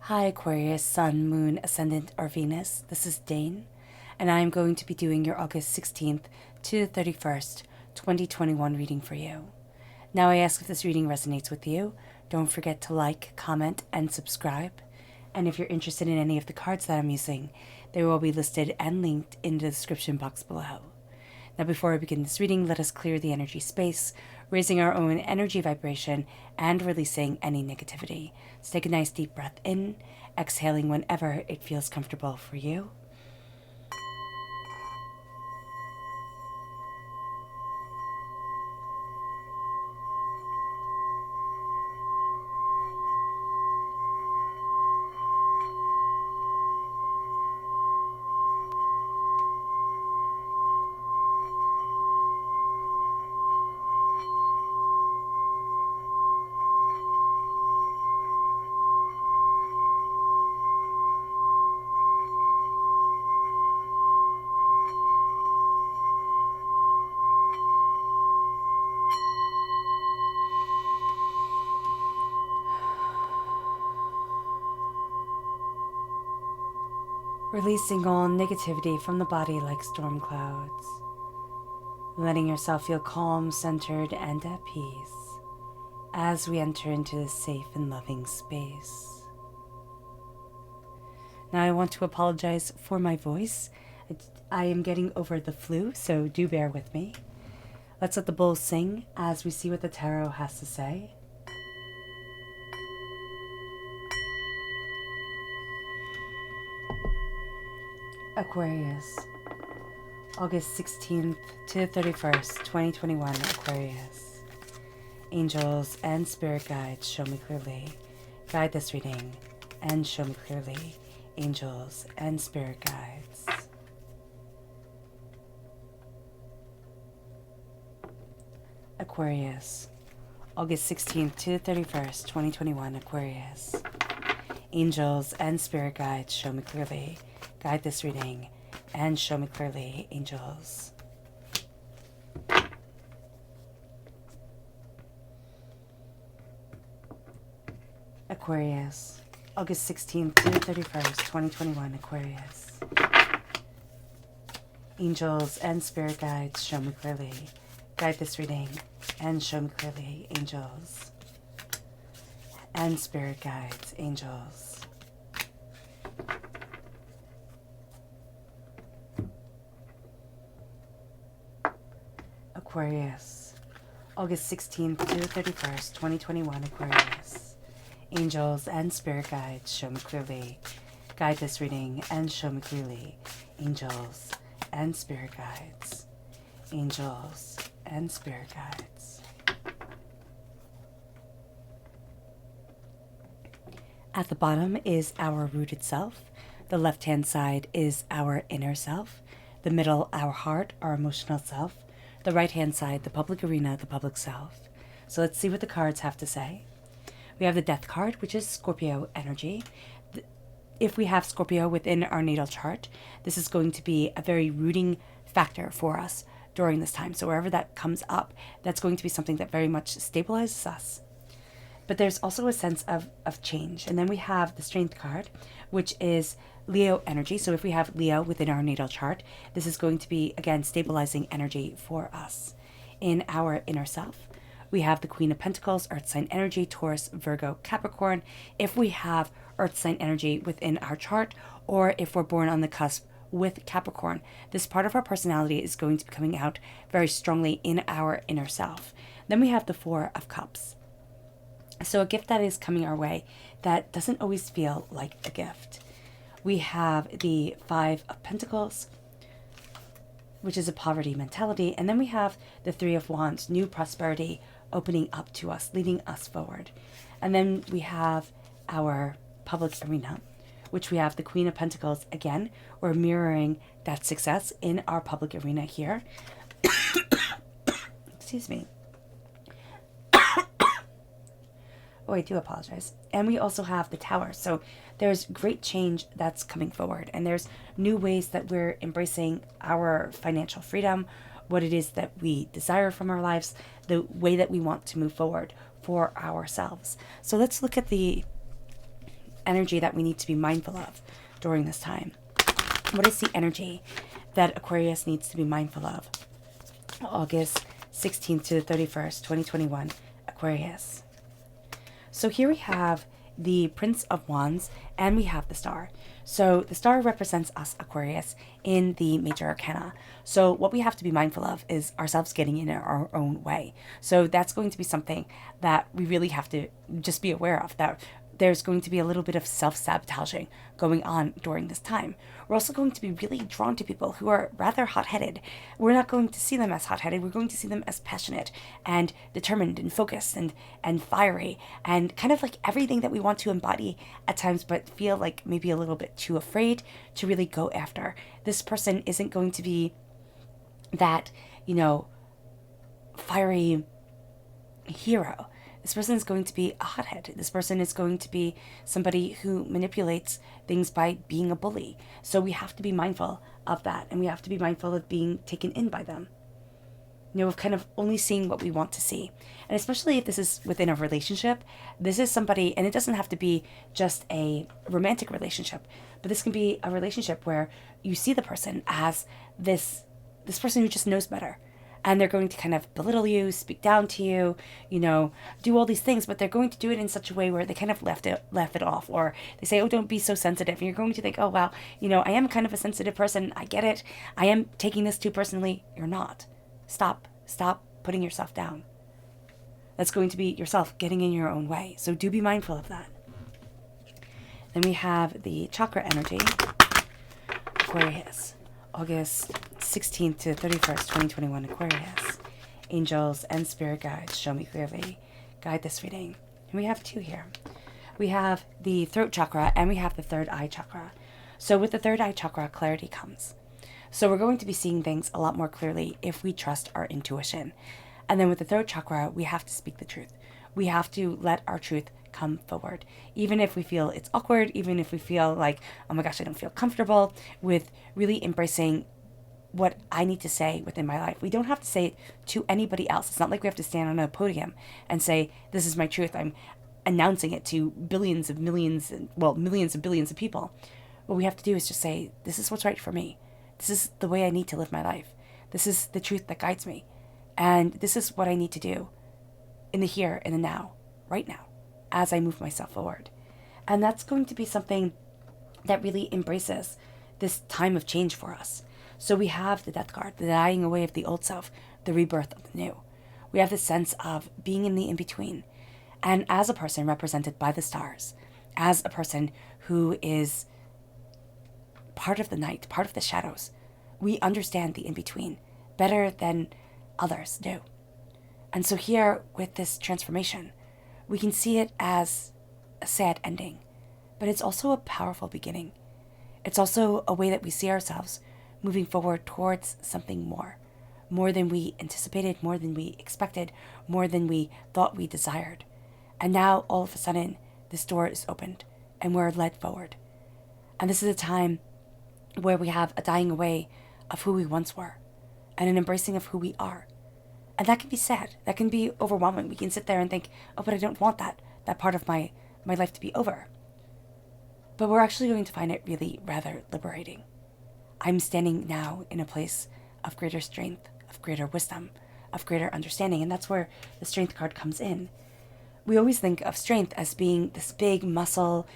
Hi Aquarius, Sun, Moon, Ascendant, or Venus. This is Dane, and I am going to be doing your August 16th to the 31st, 2021 reading for you. Now I ask if this reading resonates with you. Don't forget to like, comment, and subscribe. And if you're interested in any of the cards that I'm using, they will be listed and linked in the description box below. Now before I begin this reading, let us clear the energy space, raising our own energy vibration and releasing any negativity. So take a nice deep breath in, exhaling whenever it feels comfortable for you. Releasing all negativity from the body like storm clouds. Letting yourself feel calm, centered, and at peace as we enter into this safe and loving space. Now I want to apologize for my voice. I am getting over the flu, so do bear with me. Let's let the bulls sing as we see what the tarot has to say. Aquarius, August 16th to 31st, 2021, Aquarius. Angels and spirit guides, show me clearly. Guide this reading and show me clearly. Angels and spirit guides. Aquarius, August 16th to 31st, 2021, Aquarius. Angels and spirit guides, show me clearly. Guide this reading and show me clearly, angels. Aquarius, August 16th to 31st, 2021, Aquarius. Angels and spirit guides, show me clearly. Guide this reading and show me clearly, angels. And spirit guides, angels. Aquarius, August 16th to 31st, 2021, Aquarius. Angels and spirit guides, show me clearly. Guide this reading and show me clearly. Angels and spirit guides. Angels and spirit guides. At the bottom is our rooted self. The left-hand side is our inner self. The middle, our heart, our emotional self. The right-hand side, the public arena, the public self. So let's see what the cards have to say. We have the Death card, which is Scorpio energy. If we have Scorpio within our natal chart, this is going to be a very rooting factor for us during this time. So wherever that comes up, that's going to be something that very much stabilizes us. But there's also a sense of change. And then we have the Strength card, which is Leo energy. So if we have Leo within our natal chart, this is going to be, again, stabilizing energy for us. In our inner self, we have the Queen of Pentacles, Earth sign energy, Taurus, Virgo, Capricorn. If we have Earth sign energy within our chart, or if we're born on the cusp with Capricorn, this part of our personality is going to be coming out very strongly in our inner self. Then we have the Four of Cups. So a gift that is coming our way that doesn't always feel like a gift. We have the Five of Pentacles, which is a poverty mentality. And then we have the Three of Wands, new prosperity opening up to us, leading us forward. And then we have our public arena, which we have the Queen of Pentacles. Again, we're mirroring that success in our public arena here. Excuse me. Oh, I do apologize. And we also have the Tower. So there's great change that's coming forward. And there's new ways that we're embracing our financial freedom, what it is that we desire from our lives, the way that we want to move forward for ourselves. So let's look at the energy that we need to be mindful of during this time? What is the energy that Aquarius needs to be mindful of? August 16th to 31st, 2021, Aquarius. So here we have the Prince of Wands, and we have the Star. So the Star represents us, Aquarius, in the major arcana. So what we have to be mindful of is ourselves getting in our own way. So that's going to be something that we really have to just be aware of, that there's going to be a little bit of self-sabotaging going on during this time. We're also going to be really drawn to people who are rather hot-headed. We're not going to see them as hot-headed. We're going to see them as passionate and determined and focused and fiery and kind of like everything that we want to embody at times, but feel like maybe a little bit too afraid to really go after. This person isn't going to be that, fiery hero. This person is going to be a hothead. This person is going to be somebody who manipulates things by being a bully. So we have to be mindful of that, and we have to be mindful of being taken in by them. Of kind of only seeing what we want to see. And especially if this is within a relationship, this is somebody, and it doesn't have to be just a romantic relationship, but this can be a relationship where you see the person as this person who just knows better. And they're going to kind of belittle you, speak down to you, do all these things, but they're going to do it in such a way where they kind of laugh it off, or they say, oh, don't be so sensitive. And you're going to think, oh, wow, I am kind of a sensitive person. I get it. I am taking this too personally. You're not. Stop putting yourself down. That's going to be yourself getting in your own way. So do be mindful of that. Then we have the chakra energy, Aquarius. August 16th to 31st, 2021, Aquarius. Angels and spirit guides, show me clearly. Guide this reading. And we have two here. We have the throat chakra and we have the third eye chakra. So with the third eye chakra, clarity comes. So we're going to be seeing things a lot more clearly if we trust our intuition. And then with the throat chakra, we have to speak the truth. We have to let our truth come forward. Even if we feel it's awkward, even if we feel like, oh my gosh, I don't feel comfortable with really embracing what I need to say within my life. We don't have to say it to anybody else. It's not like we have to stand on a podium and say, this is my truth. I'm announcing it to millions of billions of people. What we have to do is just say, this is what's right for me. This is the way I need to live my life. This is the truth that guides me. And this is what I need to do in the here and the now, right now, as I move myself forward. And that's going to be something that really embraces this time of change for us. So we have the death card, the dying away of the old self, the rebirth of the new. We have this sense of being in the in-between. And as a person represented by the stars, as a person who is part of the night, part of the shadows, we understand the in-between better than others do. And so here with this transformation, we can see it as a sad ending, but it's also a powerful beginning. It's also a way that we see ourselves moving forward towards something more than we anticipated, more than we expected, more than we thought we desired. And now all of a sudden, this door is opened and we're led forward. And this is a time where we have a dying away of who we once were and an embracing of who we are. And that can be sad. That can be overwhelming. We can sit there and think, oh, but I don't want that part of my life to be over. But we're actually going to find it really rather liberating. I'm standing now in a place of greater strength, of greater wisdom, of greater understanding. And that's where the strength card comes in. We always think of strength as being this big muscle,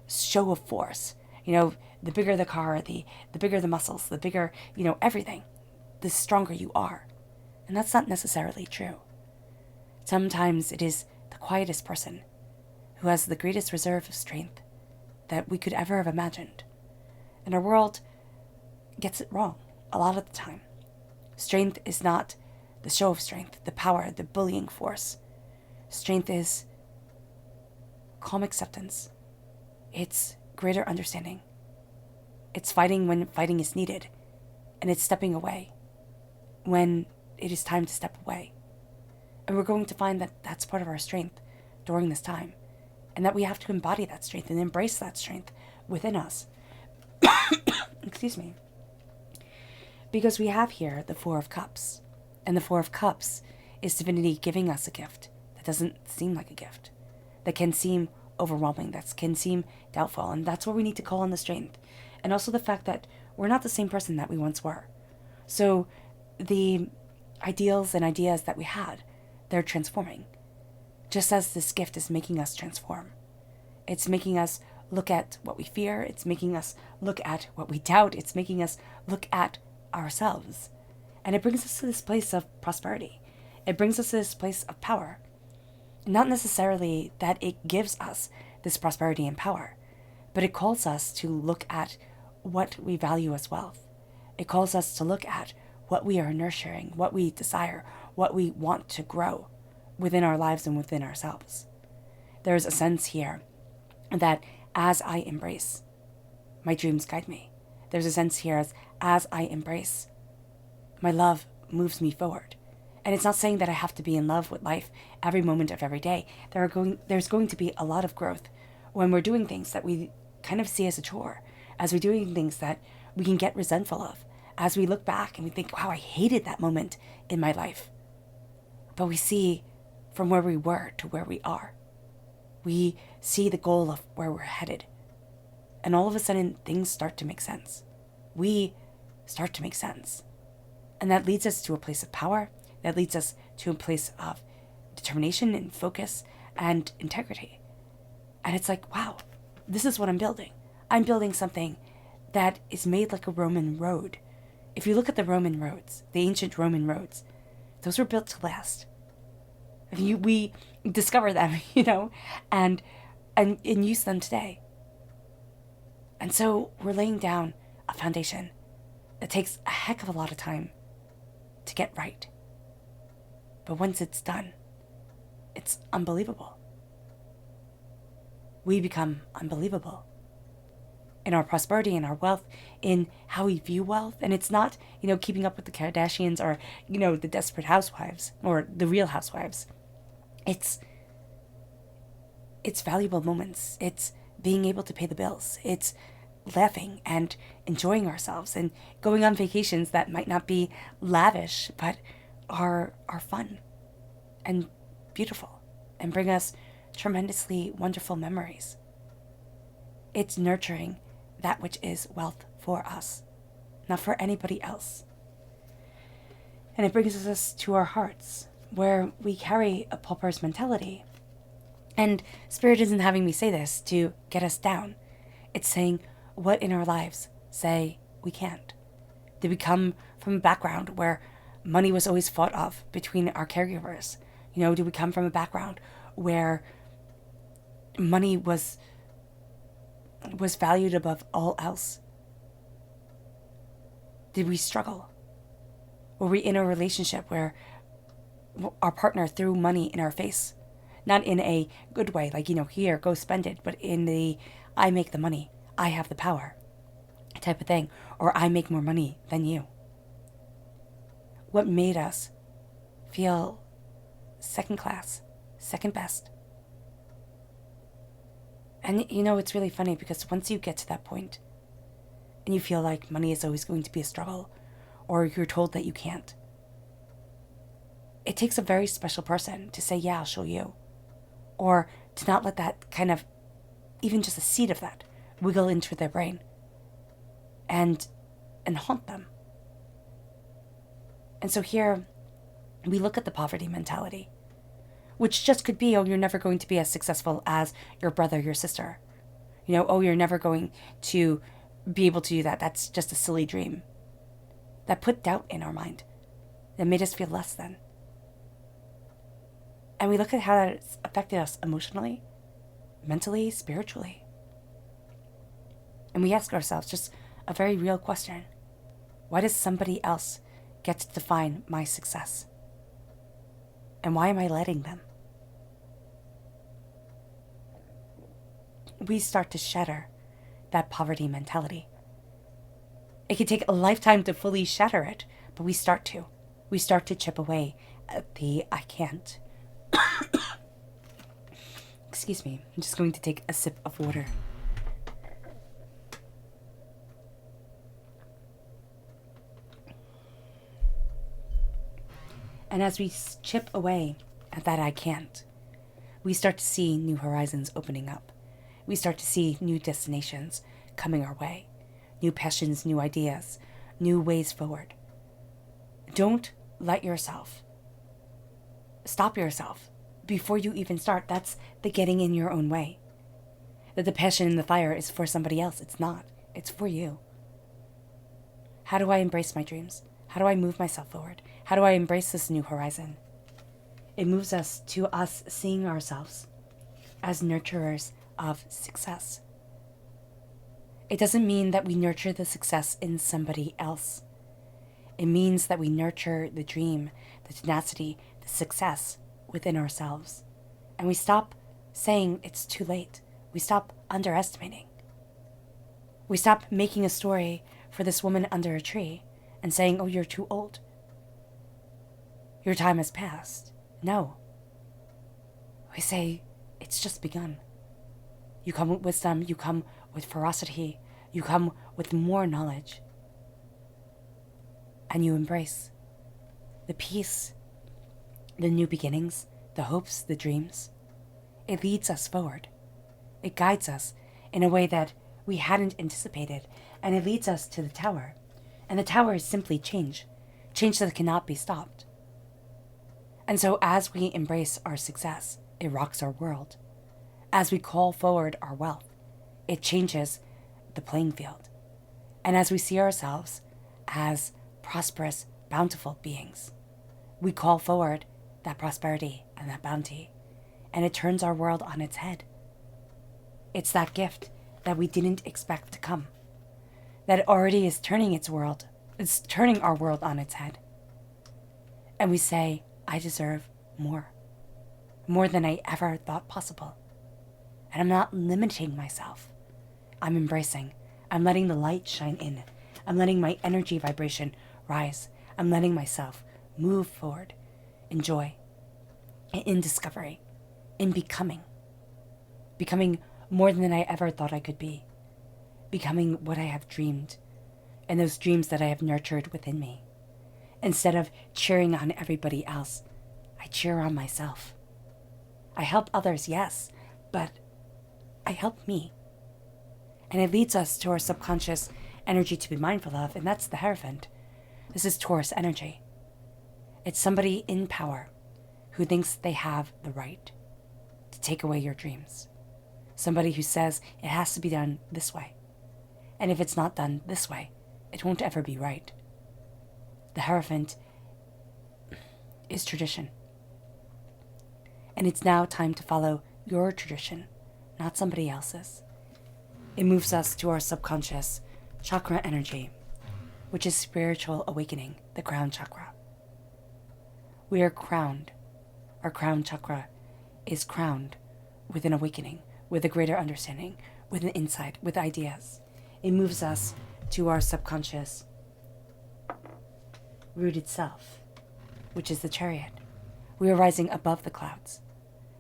show of force. The bigger the car, the bigger the muscles, the bigger, everything, the stronger you are. And that's not necessarily true. Sometimes it is the quietest person who has the greatest reserve of strength that we could ever have imagined. And our world gets it wrong a lot of the time. Strength is not the show of strength, the power, the bullying force. Strength is calm acceptance. It's greater understanding. It's fighting when fighting is needed. And it's stepping away when it is time to step away. And we're going to find that that's part of our strength during this time. And that we have to embody that strength and embrace that strength within us. Excuse me. Because we have here the Four of Cups. And the Four of Cups is divinity giving us a gift that doesn't seem like a gift. That can seem overwhelming, that can seem doubtful. And that's where we need to call on the strength. And also the fact that we're not the same person that we once were. So the ideals and ideas that we had, they're transforming. Just as this gift is making us transform. It's making us look at what we fear. It's making us look at what we doubt. It's making us look at ourselves. And it brings us to this place of prosperity. It brings us to this place of power. Not necessarily that it gives us this prosperity and power, but it calls us to look at what we value as wealth. It calls us to look at what we are nurturing, what we desire, what we want to grow within our lives and within ourselves. There's a sense here that as I embrace, my dreams guide me. There's a sense here as I embrace, my love moves me forward. And it's not saying that I have to be in love with life every moment of every day. There's going to be a lot of growth when we're doing things that we kind of see as a chore, as we're doing things that we can get resentful of, as we look back and we think, wow, I hated that moment in my life. But we see from where we were to where we are. We see the goal of where we're headed. And all of a sudden, things start to make sense. We start to make sense. And that leads us to a place of power. That leads us to a place of determination and focus and integrity. And it's like, wow, this is what I'm building. I'm building something that is made like a Roman road. If you look at the Roman roads, the ancient Roman roads, those were built to last. We discover them, and use them today. And so we're laying down a foundation that takes a heck of a lot of time to get right. But once it's done, it's unbelievable. We become unbelievable in our prosperity, in our wealth, in how we view wealth. And it's not, keeping up with the Kardashians or, the Desperate Housewives or the Real Housewives. It's valuable moments. It's being able to pay the bills. It's laughing and enjoying ourselves and going on vacations that might not be lavish, but are fun and beautiful and bring us tremendously wonderful memories. It's nurturing that which is wealth for us, not for anybody else. And it brings us to our hearts, where we carry a pauper's mentality. And Spirit isn't having me say this to get us down. It's saying what in our lives say we can't. Did we come from a background where money was always fought off between our caregivers? Did we come from a background where money was valued above all else? Did we struggle? Were we in a relationship where our partner threw money in our face? Not in a good way, like, here, go spend it, but in the, I make the money, I have the power type of thing, or I make more money than you. What made us feel second class, second best? And it's really funny because once you get to that point and you feel like money is always going to be a struggle, or you're told that you can't, it takes a very special person to say, yeah, I'll show you. Or to not let that kind of, even just a seed of that, wiggle into their brain and haunt them. And so here we look at the poverty mentality, which just could be, oh, you're never going to be as successful as your brother, your sister. Oh, you're never going to be able to do that. That's just a silly dream. That put doubt in our mind. That made us feel less than. And we look at how that's affected us emotionally, mentally, spiritually. And we ask ourselves just a very real question. Why does somebody else get to define my success? And why am I letting them? We start to shatter that poverty mentality. It can take a lifetime to fully shatter it, but we start to. We start to chip away at the I can't. Excuse me, I'm just going to take a sip of water. And as we chip away at that I can't, we start to see new horizons opening up. We start to see new destinations coming our way, new passions, new ideas, new ways forward. Don't let yourself stop yourself before you even start. That's the getting in your own way. That the passion and the fire is for somebody else. It's not. It's for you. How do I embrace my dreams? How do I move myself forward? How do I embrace this new horizon? It moves us to us seeing ourselves as nurturers of success. It doesn't mean that we nurture the success in somebody else. It means that we nurture the dream, the tenacity, the success within ourselves. And we stop saying it's too late. We stop underestimating. We stop making a story for this woman under a tree and saying, oh, you're too old. Your time has passed. No. We say, it's just begun. You come with wisdom, you come with ferocity, you come with more knowledge. And you embrace the peace, the new beginnings, the hopes, the dreams. It leads us forward. It guides us in a way that we hadn't anticipated, and it leads us to the tower. And the tower is simply change that cannot be stopped. And so as we embrace our success, it rocks our world. As we call forward our wealth, it changes the playing field. And as we see ourselves as prosperous, bountiful beings, we call forward that prosperity and that bounty, and it turns our world on its head. It's that gift that we didn't expect to come, that already is turning its world. It's turning our world on its head. And we say, I deserve more than I ever thought possible. And I'm not limiting myself. I'm embracing. I'm letting the light shine in. I'm letting my energy vibration rise. I'm letting myself move forward in joy, in discovery, in becoming more than I ever thought I could be, becoming what I have dreamed, and those dreams that I have nurtured within me. Instead of cheering on everybody else, I cheer on myself. I help others, yes, but I help me. And it leads us to our subconscious energy to be mindful of, and that's the Hierophant. This is Taurus energy. It's somebody in power who thinks they have the right to take away your dreams. Somebody who says it has to be done this way. And if it's not done this way, it won't ever be right. The Hierophant is tradition. And it's now time to follow your tradition, not somebody else's. It moves us to our subconscious chakra energy, which is spiritual awakening, the crown chakra. We are crowned. Our crown chakra is crowned with an awakening, with a greater understanding, with an insight, with ideas. It moves us to our subconscious rooted self, which is the Chariot. We are rising above the clouds,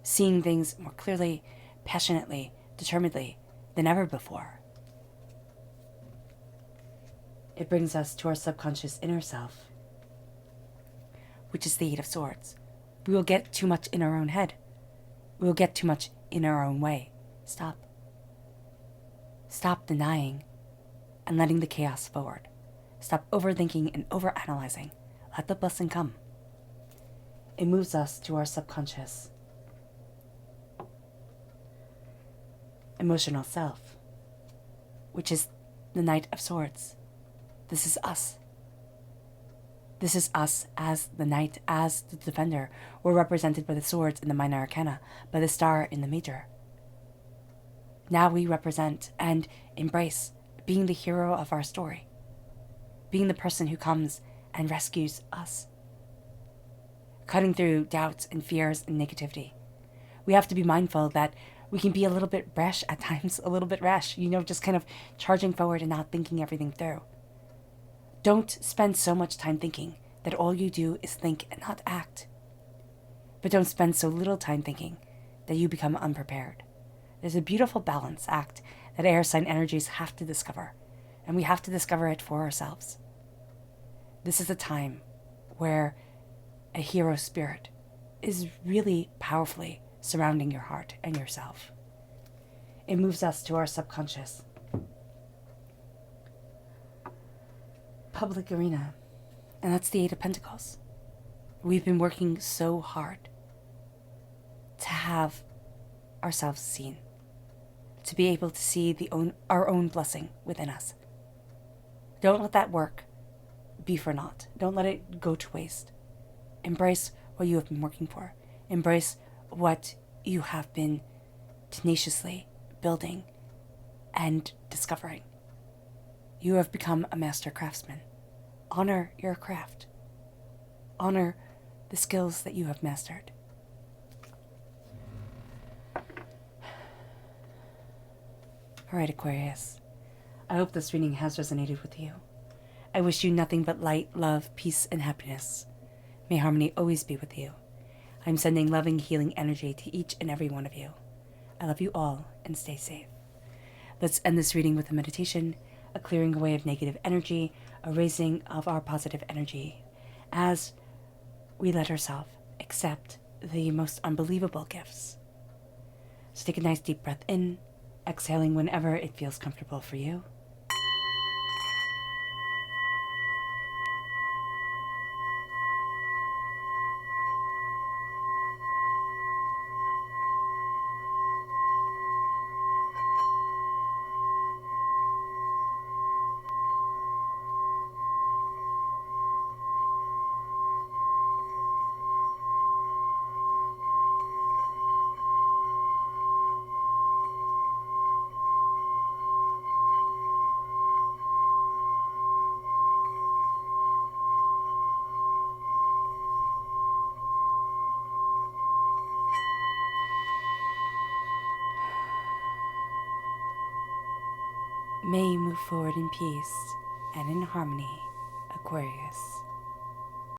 seeing things more clearly, passionately, determinedly than ever before. It brings us to our subconscious inner self, which is the Eight of Swords. We will get too much in our own head. We will get too much in our own way. Stop. Stop denying and letting the chaos forward. Stop overthinking and overanalyzing. Let the blessing come. It moves us to our subconscious emotional self, which is the Knight of Swords. This is us. This is us as the knight, as the defender. We're represented by the swords in the minor arcana, by the star in the major. Now we represent and embrace being the hero of our story, being the person who comes and rescues us, cutting through doubts and fears and negativity. We have to be mindful that we can be a little bit brash at times, a little bit rash, just kind of charging forward and not thinking everything through. Don't spend so much time thinking that all you do is think and not act. But don't spend so little time thinking that you become unprepared. There's a beautiful balance act that air sign energies have to discover, and we have to discover it for ourselves. This is a time where a hero spirit is really powerfully surrounding your heart and yourself. It moves us to our subconscious. Public arena, and that's the Eight of Pentacles. We've been working so hard to have ourselves seen, to be able to see our own blessing within us. Don't let that work be for naught. Don't let it go to waste. Embrace what you have been working for. Embrace what you have been tenaciously building and discovering. You have become a master craftsman. Honor your craft. Honor the skills that you have mastered. All right, Aquarius. I hope this reading has resonated with you. I wish you nothing but light, love, peace, and happiness. May harmony always be with you. I'm sending loving, healing energy to each and every one of you. I love you all, and stay safe. Let's end this reading with a meditation, a clearing away of negative energy, a raising of our positive energy, as we let ourselves accept the most unbelievable gifts. So take a nice deep breath in, exhaling whenever it feels comfortable for you. May you move forward in peace and in harmony, Aquarius.